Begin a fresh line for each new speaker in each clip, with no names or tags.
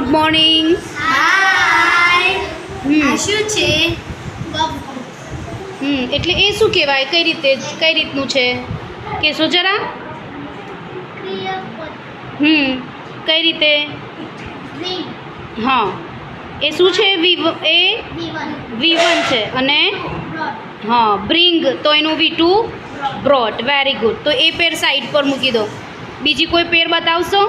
Good morning.
હાય. આ શું છે?
એટલે એ શું કહેવાય? કઈ રીતનું છે કહેશો જરા? કઈ રીતે? હા, એ શું છે? V1 છે. અને હા, બ્રિંગ તો એનું V2 બ્રોટ. Very good. તો એ પેર સાઈડ પર મૂકી દો. બીજી કોઈ પેર બતાવશો?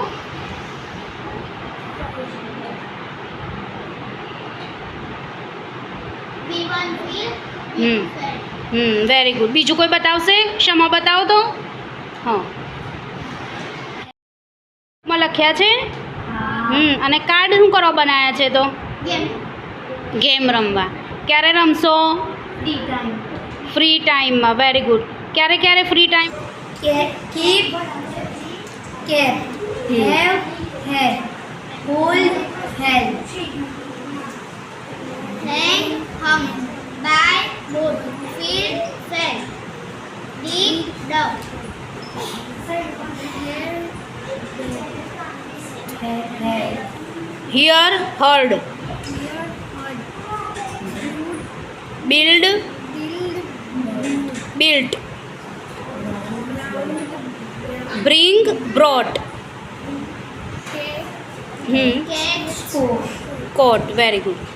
Very good. બીજું કોઈ બતાવશે? ક્ષમા બતાવો તો. હા, માં લખ્યા છે. અને કાર્ડ શું કરવા બનાવ્યા છે? તો ગેમ રમવા. ક્યારે રમશો? ફ્રી ટાઈમમાં. Very good. ક્યારે free time?
Keep, care, have, had, hold, held, hang, hung, buy, bought, feel, felt, dig, dug,
hear heard, build built, bring brought,
catch,
caught. Very good.